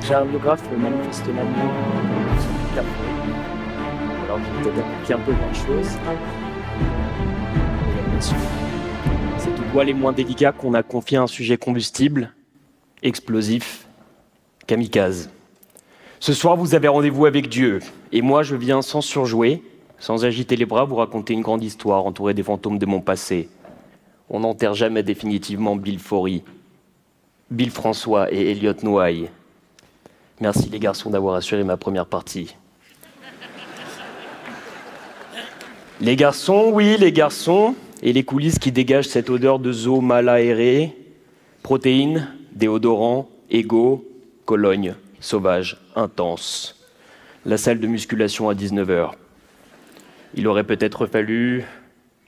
J'ai un biographe manifestement alors j'ai peut-être appliqué un peu moins de choses. C'est du bois les moins délicats qu'on a confié à un sujet combustible, explosif, kamikaze. Ce soir, vous avez rendez-vous avec Dieu, et moi, je viens sans surjouer, sans agiter les bras, vous raconter une grande histoire entourée des fantômes de mon passé. On n'enterre jamais définitivement Bill Faury, Bill François et Elliot Noailles. Merci les garçons d'avoir assuré ma première partie. Les garçons, oui, les garçons, et les coulisses qui dégagent cette odeur de zoo mal aérée, protéines, déodorants, égaux, Cologne, sauvage, intense. La salle de musculation à 19h. Il aurait peut-être fallu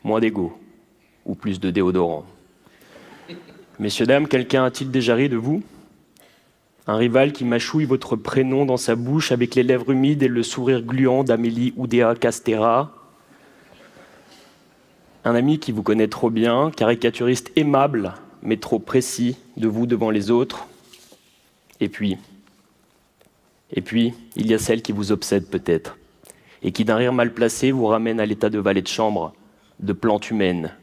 moins d'ego ou plus de déodorant. Messieurs, dames, quelqu'un a-t-il déjà ri de vous? Un rival qui mâchouille votre prénom dans sa bouche avec les lèvres humides et le sourire gluant d'Amélie Oudéa Castéra? Un ami qui vous connaît trop bien, caricaturiste aimable, mais trop précis de vous devant les autres? Et puis, il y a celle qui vous obsède peut-être, et qui d'un rire mal placé vous ramène à l'état de valet de chambre, de plante humaine,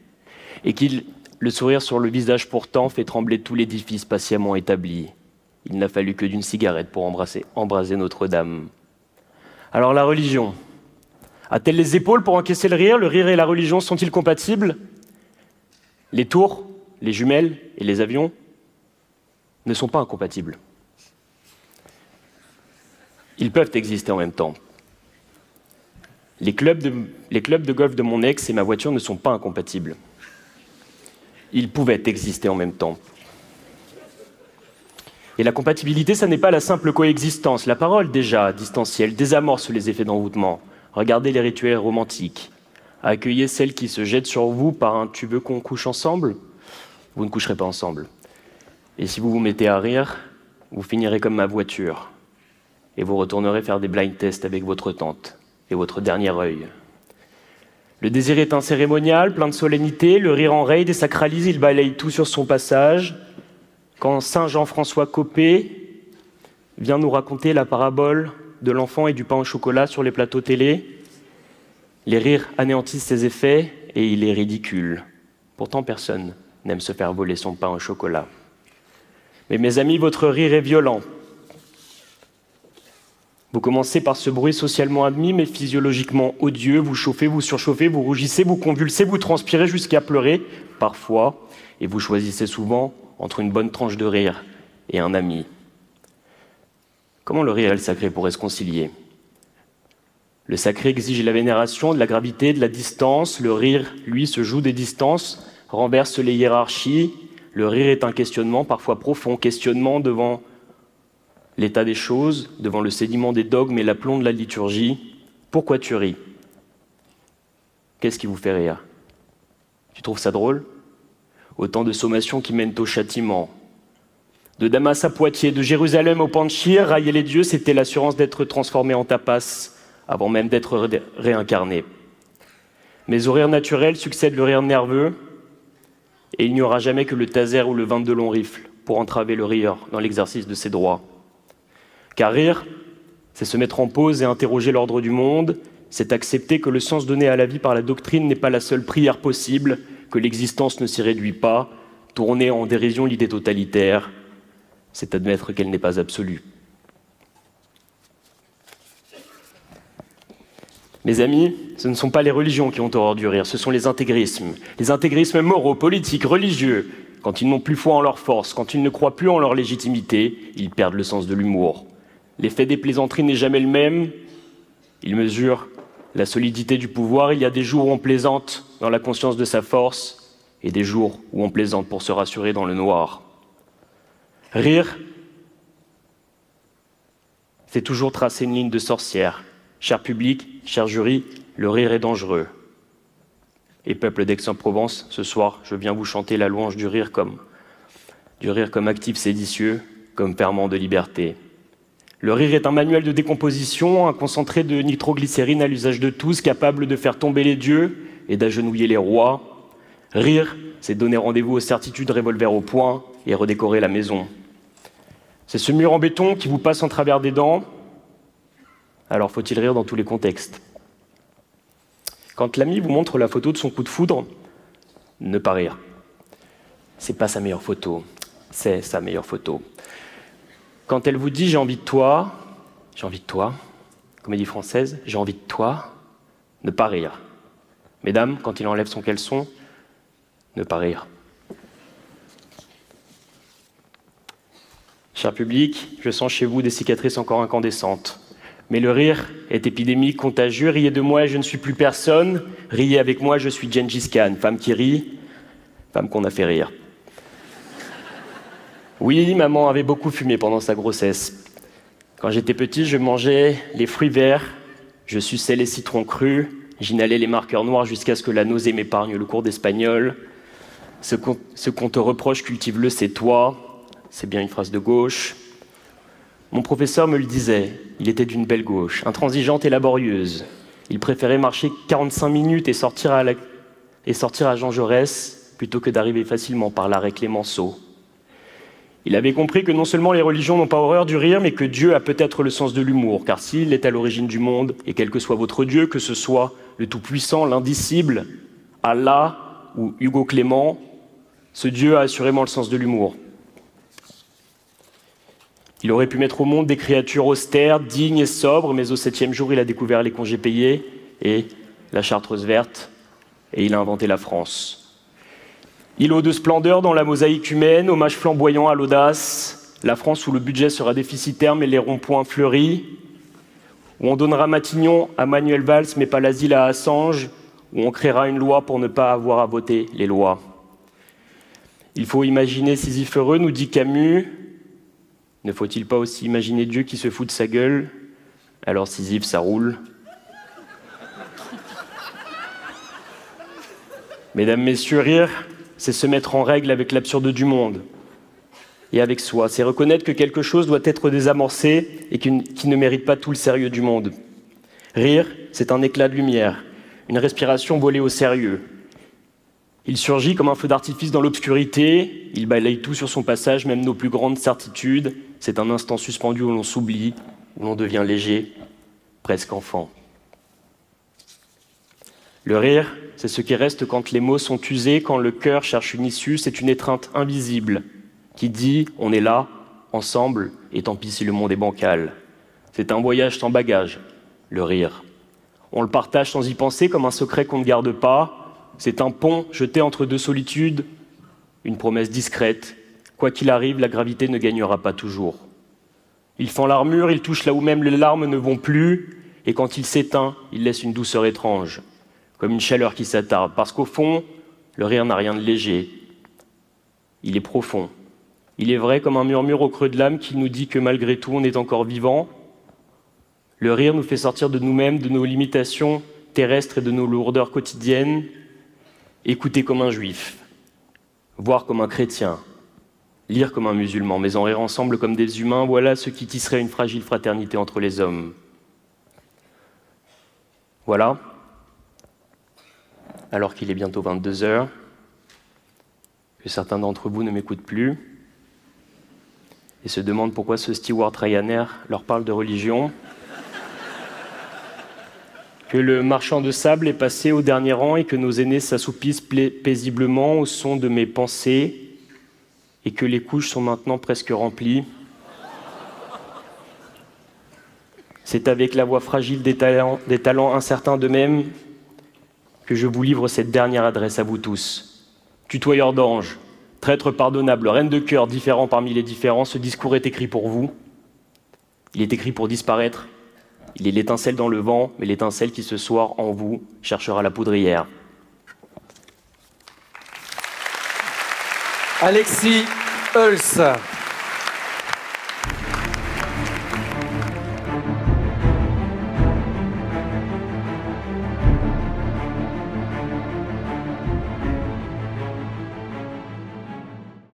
et qui, le sourire sur le visage pourtant, fait trembler tout l'édifice patiemment établi. Il n'a fallu que d'une cigarette pour embraser Notre-Dame. Alors la religion, a-t-elle les épaules pour encaisser le rire? Le rire et la religion sont-ils compatibles? Les tours, les jumelles et les avions ne sont pas incompatibles. Ils peuvent exister en même temps. Les clubs de golf de mon ex et ma voiture ne sont pas incompatibles. Ils pouvaient exister en même temps. Et la compatibilité, ça n'est pas la simple coexistence. La parole, déjà, distancielle, désamorce les effets d'envoûtement. Regardez les rituels romantiques. Accueillez celle qui se jette sur vous par un « tu veux qu'on couche ensemble ?» Vous ne coucherez pas ensemble. Et si vous vous mettez à rire, vous finirez comme ma voiture. Et vous retournerez faire des blind tests avec votre tante et votre dernier œil. Le désir est un cérémonial, plein de solennité, le rire enraye, désacralise, il balaye tout sur son passage. Quand Saint Jean-François Copé vient nous raconter la parabole de l'enfant et du pain au chocolat sur les plateaux télé, les rires anéantissent ses effets et il est ridicule. Pourtant, personne n'aime se faire voler son pain au chocolat. Mais mes amis, votre rire est violent. Vous commencez par ce bruit socialement admis, mais physiologiquement odieux. Vous chauffez, vous surchauffez, vous rougissez, vous convulsez, vous transpirez jusqu'à pleurer, parfois, et vous choisissez souvent entre une bonne tranche de rire et un ami. Comment le rire et le sacré pourraient se concilier? Le sacré exige la vénération, de la gravité, de la distance. Le rire, lui, se joue des distances, renverse les hiérarchies. Le rire est un questionnement, parfois profond, questionnement devant l'état des choses, devant le sédiment des dogmes et l'aplomb de la liturgie. Pourquoi tu ris? Qu'est-ce qui vous fait rire? Tu trouves ça drôle? Autant de sommations qui mènent au châtiment. De Damas à Poitiers, de Jérusalem au Panchir, railler les dieux, c'était l'assurance d'être transformé en tapas, avant même d'être réincarné. Mais au rire naturel succède le rire nerveux, et il n'y aura jamais que le taser ou le 22 long rifle pour entraver le rieur dans l'exercice de ses droits. Car rire, c'est se mettre en pause et interroger l'ordre du monde, c'est accepter que le sens donné à la vie par la doctrine n'est pas la seule prière possible, que l'existence ne s'y réduit pas, tourner en dérision l'idée totalitaire, c'est admettre qu'elle n'est pas absolue. Mes amis, ce ne sont pas les religions qui ont horreur du rire, ce sont les intégrismes moraux, politiques, religieux. Quand ils n'ont plus foi en leur force, quand ils ne croient plus en leur légitimité, ils perdent le sens de l'humour. L'effet des plaisanteries n'est jamais le même. Ils mesurent la solidité du pouvoir. Il y a des jours où on plaisante dans la conscience de sa force et des jours où on plaisante pour se rassurer dans le noir. Rire, c'est toujours tracer une ligne de sorcière. Cher public, cher jury, le rire est dangereux. Et peuple d'Aix-en-Provence, ce soir, je viens vous chanter la louange du rire comme actif séditieux, comme ferment de liberté. Le rire est un manuel de décomposition, un concentré de nitroglycérine à l'usage de tous, capable de faire tomber les dieux et d'agenouiller les rois. Rire, c'est donner rendez-vous aux certitudes, revolver au poing et redécorer la maison. C'est ce mur en béton qui vous passe en travers des dents. Alors faut-il rire dans tous les contextes? Quand l'ami vous montre la photo de son coup de foudre, ne pas rire. C'est pas sa meilleure photo, c'est sa meilleure photo. Quand elle vous dit « j'ai envie de toi », comédie française, « j'ai envie de toi », ne pas rire. Mesdames, quand il enlève son caleçon, ne pas rire. Cher public, je sens chez vous des cicatrices encore incandescentes. Mais le rire est épidémique, contagieux. Riez de moi et je ne suis plus personne. Riez avec moi, je suis Gengis Khan, femme qui rit, femme qu'on a fait rire. Oui, maman avait beaucoup fumé pendant sa grossesse. Quand j'étais petit, je mangeais les fruits verts, je suçais les citrons crus, j'inhalais les marqueurs noirs jusqu'à ce que la nausée m'épargne le cours d'espagnol. Ce qu'on te reproche, cultive-le, c'est toi. C'est bien une phrase de gauche. Mon professeur me le disait, il était d'une belle gauche, intransigeante et laborieuse. Il préférait marcher 45 minutes et sortir à Jean Jaurès plutôt que d'arriver facilement par l'arrêt Clémenceau. Il avait compris que non seulement les religions n'ont pas horreur du rire, mais que Dieu a peut-être le sens de l'humour, car s'il est à l'origine du monde, et quel que soit votre Dieu, que ce soit le Tout-Puissant, l'Indicible, Allah ou Hugo Clément, ce Dieu a assurément le sens de l'humour. Il aurait pu mettre au monde des créatures austères, dignes et sobres, mais au 7e jour, il a découvert les congés payés et la chartreuse verte, et il a inventé la France. Îlot de splendeur dans la mosaïque humaine, hommage flamboyant à l'audace, la France où le budget sera déficitaire mais les ronds-points fleuris, où on donnera Matignon à Manuel Valls mais pas l'asile à Assange, où on créera une loi pour ne pas avoir à voter les lois. Il faut imaginer Sisyphe heureux, nous dit Camus. Ne faut-il pas aussi imaginer Dieu qui se fout de sa gueule? Alors Sisyphe, ça roule. Mesdames, messieurs, rire, c'est se mettre en règle avec l'absurde du monde et avec soi. C'est reconnaître que quelque chose doit être désamorcé et qui ne mérite pas tout le sérieux du monde. Rire, c'est un éclat de lumière, une respiration volée au sérieux. Il surgit comme un feu d'artifice dans l'obscurité, il balaye tout sur son passage, même nos plus grandes certitudes. C'est un instant suspendu où l'on s'oublie, où l'on devient léger, presque enfant. Le rire, c'est ce qui reste quand les mots sont usés, quand le cœur cherche une issue, c'est une étreinte invisible qui dit « on est là, ensemble, et tant pis si le monde est bancal ». C'est un voyage sans bagage, le rire. On le partage sans y penser comme un secret qu'on ne garde pas. C'est un pont jeté entre deux solitudes, une promesse discrète. Quoi qu'il arrive, la gravité ne gagnera pas toujours. Il fend l'armure, il touche là où même les larmes ne vont plus, et quand il s'éteint, il laisse une douceur étrange, comme une chaleur qui s'attarde, parce qu'au fond, le rire n'a rien de léger. Il est profond. Il est vrai comme un murmure au creux de l'âme qui nous dit que malgré tout, on est encore vivant. Le rire nous fait sortir de nous-mêmes, de nos limitations terrestres et de nos lourdeurs quotidiennes. Écouter comme un juif, voir comme un chrétien, lire comme un musulman, mais en rire ensemble comme des humains, voilà ce qui tisserait une fragile fraternité entre les hommes. Voilà. Alors qu'il est bientôt 22 h, que certains d'entre vous ne m'écoutent plus et se demandent pourquoi ce steward Ryanair leur parle de religion, que le marchand de sable est passé au dernier rang et que nos aînés s'assoupissent paisiblement au son de mes pensées et que les couches sont maintenant presque remplies. C'est avec la voix fragile des talents incertains d'eux-mêmes que je vous livre cette dernière adresse à vous tous. Tutoyeurs d'anges, traîtres pardonnables, reines de cœur, différents parmi les différents, ce discours est écrit pour vous. Il est écrit pour disparaître. Il est l'étincelle dans le vent, mais l'étincelle qui ce soir en vous cherchera la poudrière. Alexis Heuls.